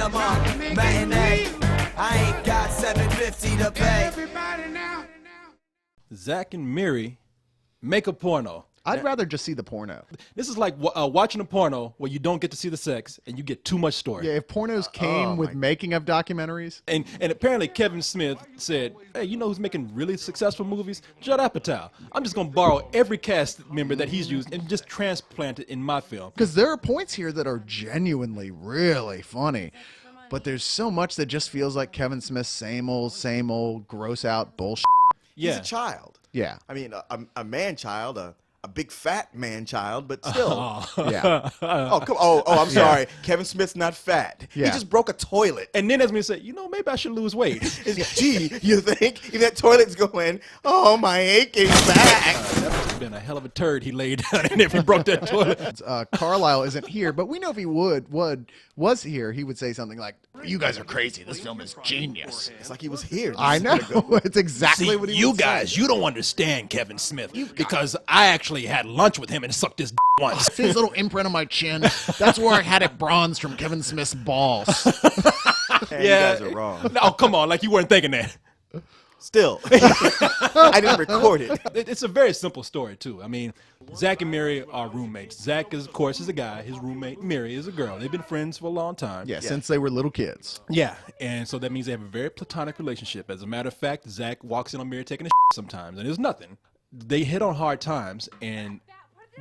cinema matinee. I ain't got $7.50 to pay. Zack and Miri make a porno. I'd rather just see the porno. This is like watching a porno where you don't get to see the sex and you get too much story. Yeah, if pornos came with making of documentaries. And apparently Kevin Smith said, hey, you know who's making really successful movies? Judd Apatow. I'm just going to borrow every cast member that he's used and just transplant it in my film. Because there are points here that are genuinely really funny. But there's so much that just feels like Kevin Smith's same old, gross out bullshit. Yeah. He's a child. Yeah. I mean, a man-child, a big fat man-child, but still. Yeah. Oh, come on. Oh, I'm sorry. Kevin Smith's not fat. Yeah. He just broke a toilet. And then as me say, you know, maybe I should lose weight. Gee, you think? If that toilet's going, oh, my aching back. That must have been a hell of a turd he laid down and if he broke that toilet. Carlisle isn't here, but we know if he was here, he would say something like, you guys are crazy. This film is genius. It's like he was here. I know. It's exactly See, what he you would guys, say. you don't understand Kevin Smith because I actually had lunch with him and sucked his once. See his little imprint on my chin? That's where I had it bronzed from Kevin Smith's balls. Man, you guys are wrong. No, come on, like you weren't thinking that. Still. I didn't record it. It's a very simple story, too. I mean, Zack and Miri are roommates. Zack, of course, is a guy. His roommate, Miri, is a girl. They've been friends for a long time. Yeah, since they were little kids. Yeah, and so that means they have a very platonic relationship. As a matter of fact, Zack walks in on Miri taking a sometimes, and there's nothing. They hit on hard times, and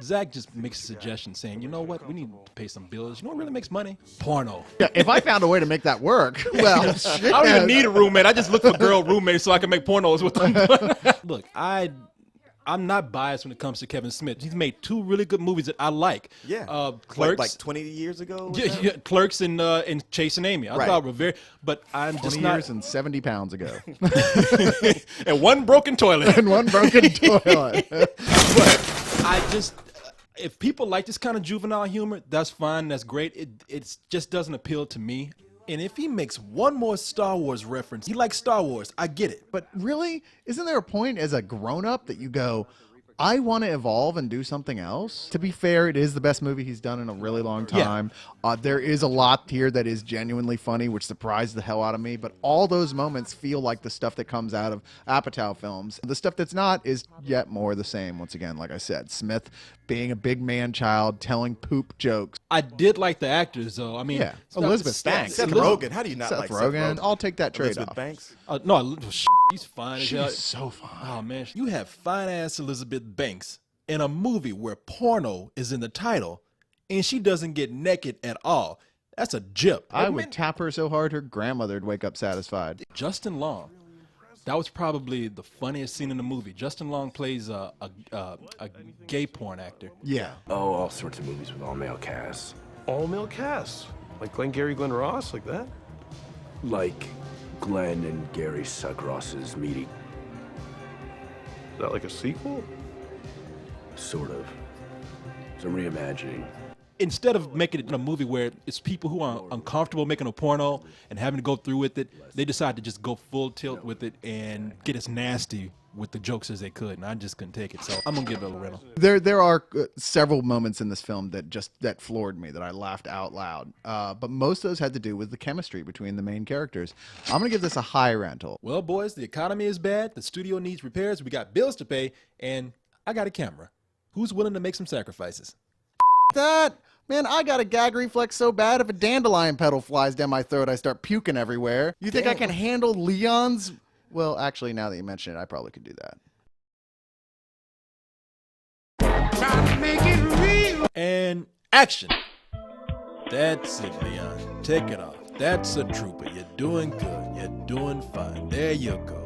Zack just makes a suggestion saying, you know what, we need to pay some bills. You know what really makes money? Porno. Yeah, if I found a way to make that work, well, shit. I don't even need a roommate. I just look for girl roommates so I can make pornos with them. Look, I'm not biased when it comes to Kevin Smith. He's made two really good movies that I like. Yeah. Clerks. Like 20 years ago? Yeah, Clerks and Chasing Amy. I thought were very, but I'm 20 just years not. and 70 pounds ago. And one broken toilet. And one broken toilet. But I just, if people like this kind of juvenile humor, that's fine. That's great. It just doesn't appeal to me. And if he makes one more Star Wars reference, he likes Star Wars. I get it. But really, isn't there a point as a grown-up that you go, I want to evolve and do something else? To be fair, it is the best movie he's done in a really long time. Yeah. There is a lot here that is genuinely funny, which surprised the hell out of me. But all those moments feel like the stuff that comes out of Apatow films. The stuff that's not is yet more the same. Once again, like I said, Smith being a big man-child, telling poop jokes. I did like the actors, though. I mean, yeah, Elizabeth Banks. Seth Rogen. How do you not Seth like Rogen? Seth Rogen? I'll take that trade Elizabeth off. Banks? No, she's fine as hell. She's so fine. Oh, man. You have fine-ass Elizabeth Banks in a movie where porno is in the title, and she doesn't get naked at all. That's a jip. I would tap her so hard her grandmother would wake up satisfied. Justin Long. That was probably the funniest scene in the movie. Justin Long plays a gay porn actor. Yeah. Oh, all sorts of movies with all-male casts. All-male casts? Like Glengarry Glen Ross, like that? Like Glenn and Gary Suckross's meeting. Is that like a sequel? Sort of. It's a reimagining. Instead of making it in a movie where it's people who are uncomfortable making a porno and having to go through with it, they decide to just go full tilt with it and get as nasty with the jokes as they could, and I just couldn't take it. So I'm gonna give it a rental. There are several moments in this film that floored me, that I laughed out loud. But most of those had to do with the chemistry between the main characters. I'm gonna give this a high rental. Well, boys, the economy is bad. The studio needs repairs. We got bills to pay, and I got a camera. Who's willing to make some sacrifices? That man, I got a gag reflex so bad if a dandelion petal flies down my throat, I start puking everywhere. You think I can handle Leon's? Well, actually, now that you mention it, I probably could do that. And action. That's it, Leon. Take it off. That's a trooper. You're doing good. You're doing fine. There you go.